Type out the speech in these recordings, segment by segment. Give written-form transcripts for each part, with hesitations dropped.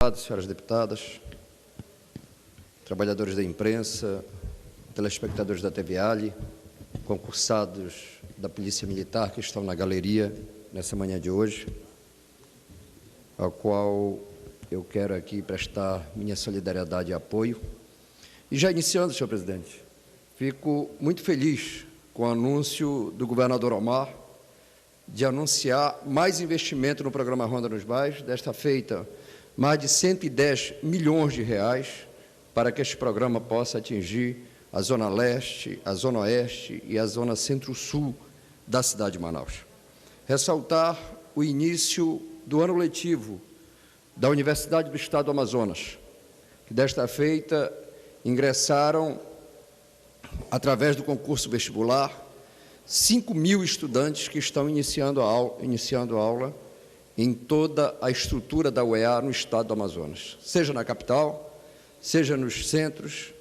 deputados, senhoras deputadas, trabalhadores da imprensa, telespectadores da TV Ali, concursados da Polícia Militar que estão na galeria nessa manhã de hoje, ao qual eu quero aqui prestar minha solidariedade e apoio. E já iniciando, senhor presidente, fico muito feliz com o anúncio do governador Omar de anunciar mais investimento no programa Ronda nos Bairros, desta feita mais de 110 milhões de reais para que este programa possa atingir a Zona Leste, a Zona Oeste e a Zona Centro-Sul da cidade de Manaus. Ressaltar o início do ano letivo da Universidade do Estado do Amazonas, que desta feita ingressaram, através do concurso vestibular, 5.000 estudantes que estão iniciando aula em toda a estrutura da UEA no estado do Amazonas, seja na capital, seja nos centros,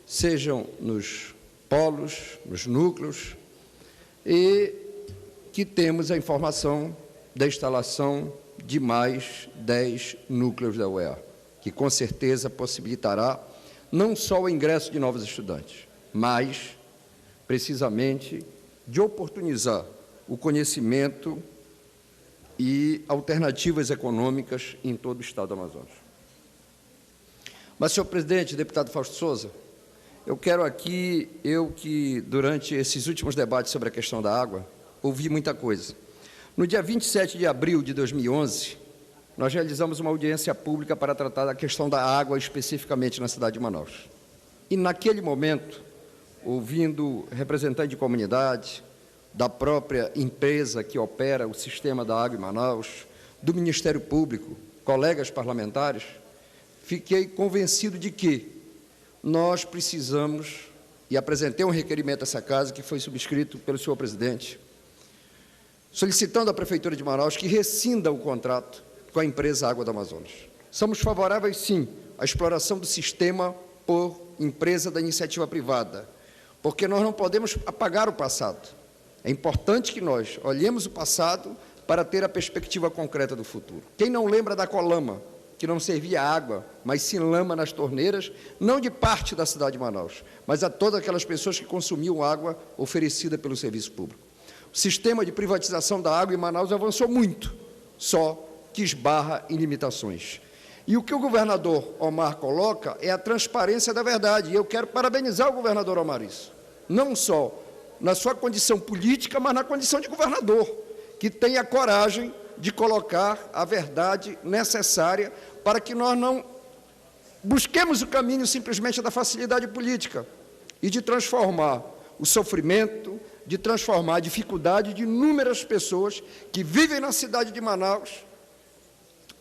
sejam nos polos, nos núcleos, e que temos a informação da instalação de mais 10 núcleos da UEA, que com certeza possibilitará não só o ingresso de novos estudantes, mas, precisamente, de oportunizar o conhecimento e alternativas econômicas em todo o estado do Amazonas. Mas, senhor presidente, deputado Fausto Souza, eu quero aqui, que durante esses últimos debates sobre a questão da água, ouvi muita coisa. No dia 27 de abril de 2011, nós realizamos uma audiência pública para tratar da questão da água, especificamente na cidade de Manaus. E, naquele momento, ouvindo representantes de comunidade, da própria empresa que opera o sistema da água em Manaus, do Ministério Público, colegas parlamentares, fiquei convencido de que nós precisamos, e apresentei um requerimento a essa casa, que foi subscrito pelo senhor presidente, solicitando à Prefeitura de Manaus que rescinda o contrato com a empresa Água do Amazonas. Somos favoráveis, sim, à exploração do sistema por empresa da iniciativa privada, porque nós não podemos apagar o passado. É importante que nós olhemos o passado para ter a perspectiva concreta do futuro. Quem não lembra da Colama, que não servia água, mas sim lama nas torneiras, não de parte da cidade de Manaus, mas a todas aquelas pessoas que consumiam água oferecida pelo serviço público. O sistema de privatização da água em Manaus avançou muito, só que esbarra em limitações. E o que o governador Omar coloca é a transparência da verdade, e eu quero parabenizar o governador Omar isso, não só na sua condição política, mas na condição de governador, que tem a coragem de colocar a verdade necessária para que nós não busquemos o caminho simplesmente da facilidade política e de transformar o sofrimento, de transformar a dificuldade de inúmeras pessoas que vivem na cidade de Manaus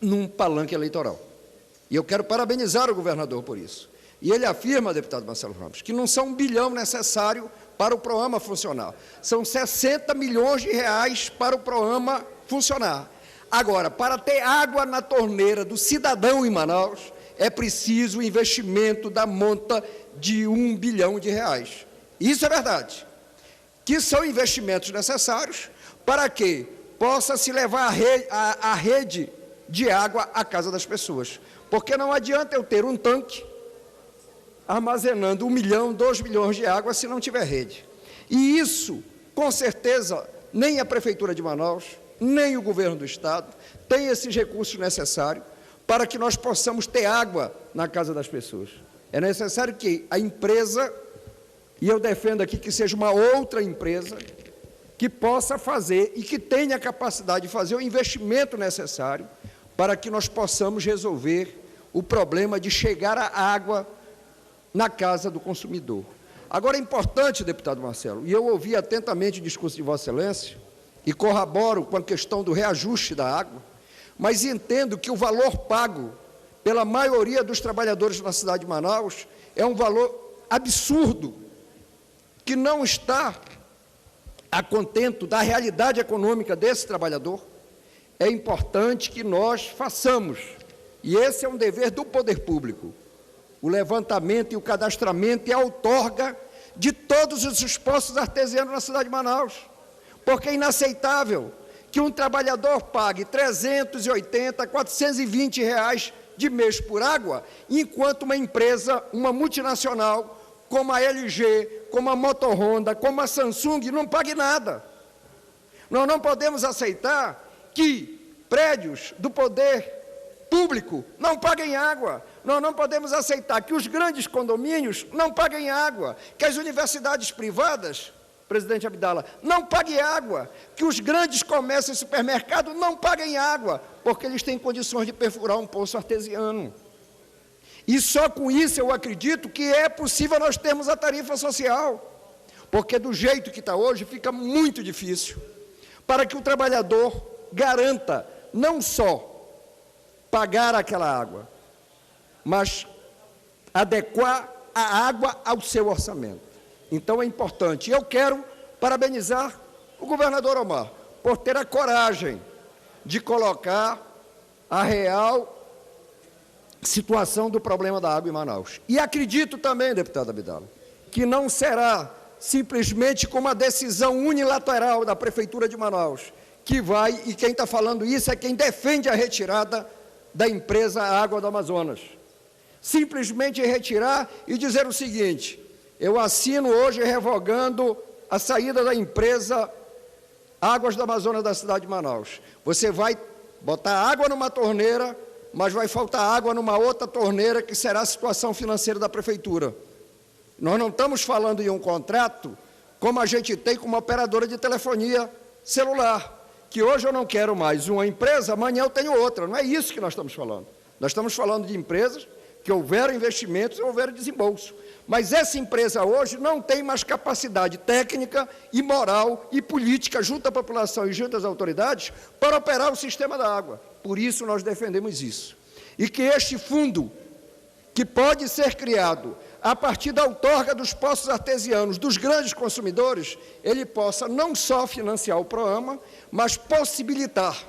num palanque eleitoral. E eu quero parabenizar o governador por isso. E ele afirma, deputado Marcelo Ramos, que não são 1 bilhão necessário para o programa funcionar. São 60 milhões de reais para o programa funcionar. Agora, para ter água na torneira do cidadão em Manaus, é preciso o investimento da monta de 1 bilhão de reais. Isso é verdade. Que são investimentos necessários para que possa se levar a rede de água à casa das pessoas. Porque não adianta eu ter um tanque armazenando 1 milhão, 2 milhões de água se não tiver rede. E isso, com certeza, nem a Prefeitura de Manaus, nem o governo do Estado tem esses recursos necessários para que nós possamos ter água na casa das pessoas. É necessário que a empresa, e eu defendo aqui que seja uma outra empresa, que possa fazer e que tenha a capacidade de fazer o investimento necessário para que nós possamos resolver o problema de chegar a água na casa do consumidor. Agora, é importante, deputado Marcelo, e eu ouvi atentamente o discurso de Vossa Excelência, e corroboro com a questão do reajuste da água, mas entendo que o valor pago pela maioria dos trabalhadores na cidade de Manaus é um valor absurdo, que não está a contento da realidade econômica desse trabalhador. É importante que nós façamos, e esse é um dever do poder público, o levantamento e o cadastramento e a outorga de todos os postos artesianos na cidade de Manaus, porque é inaceitável que um trabalhador pague R$ 380, R$ 420 de mês por água, enquanto uma empresa, uma multinacional, como a LG, como a Motor Honda, como a Samsung, não pague nada. Nós não podemos aceitar que prédios do poder público não paguem água. Nós não podemos aceitar que os grandes condomínios não paguem água, que as universidades privadas, presidente Abdala, não paguem água, que os grandes comércios e supermercados não paguem água, porque eles têm condições de perfurar um poço artesiano. E só com isso eu acredito que é possível nós termos a tarifa social, porque do jeito que está hoje fica muito difícil para que o trabalhador garanta não só pagar aquela água, mas adequar a água ao seu orçamento. Então é importante. Eu quero parabenizar o governador Omar por ter a coragem de colocar a real situação do problema da água em Manaus. E acredito também, deputado Abdala, que não será simplesmente com uma decisão unilateral da Prefeitura de Manaus, que vai, e quem está falando isso é quem defende a retirada da empresa Água do Amazonas. Simplesmente retirar e dizer o seguinte: eu assino hoje revogando a saída da empresa Águas do Amazonas da cidade de Manaus. Você vai botar água numa torneira, mas vai faltar água numa outra torneira, que será a situação financeira da Prefeitura. Nós não estamos falando em um contrato como a gente tem com uma operadora de telefonia celular, que hoje eu não quero mais uma empresa, amanhã eu tenho outra. Não é isso que nós estamos falando. Nós estamos falando de empresas que houveram investimentos e houveram desembolso. Mas essa empresa hoje não tem mais capacidade técnica e moral e política junto à população e junto às autoridades para operar o sistema da água. Por isso nós defendemos isso. E que este fundo, que pode ser criado a partir da outorga dos poços artesianos dos grandes consumidores, ele possa não só financiar o programa, mas possibilitar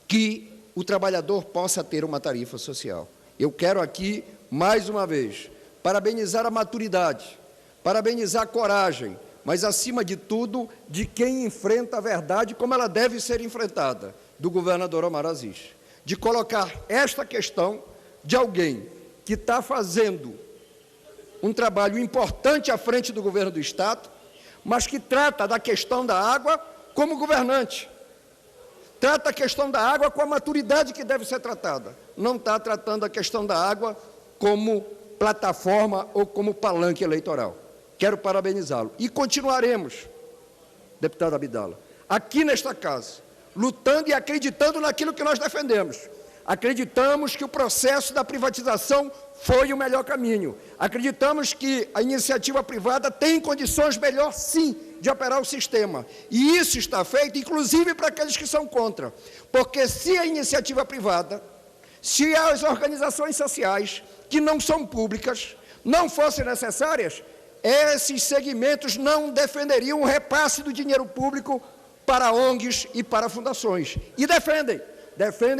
que o trabalhador possa ter uma tarifa social. Eu quero aqui, mais uma vez, parabenizar a maturidade, parabenizar a coragem, mas, acima de tudo, de quem enfrenta a verdade como ela deve ser enfrentada, do governador Omar Aziz, de colocar esta questão de alguém que está fazendo um trabalho importante à frente do governo do Estado, mas que trata da questão da água como governante, trata a questão da água com a maturidade que deve ser tratada, não está tratando a questão da água como plataforma ou como palanque eleitoral. Quero parabenizá-lo. E continuaremos, deputado Abdala, aqui nesta casa, lutando e acreditando naquilo que nós defendemos. Acreditamos que o processo da privatização foi o melhor caminho. Acreditamos que a iniciativa privada tem condições melhor, sim, de operar o sistema. E isso está feito, inclusive, para aqueles que são contra. Porque se a iniciativa privada, se as organizações sociais, que não são públicas, não fossem necessárias, esses segmentos não defenderiam o repasse do dinheiro público para ONGs e para fundações. E defendem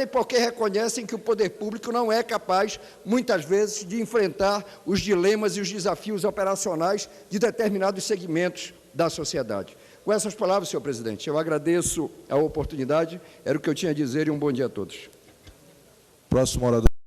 porque reconhecem que o poder público não é capaz, muitas vezes, de enfrentar os dilemas e os desafios operacionais de determinados segmentos da sociedade. Com essas palavras, senhor presidente, eu agradeço a oportunidade, era o que eu tinha a dizer, e um bom dia a todos. Próximo orador.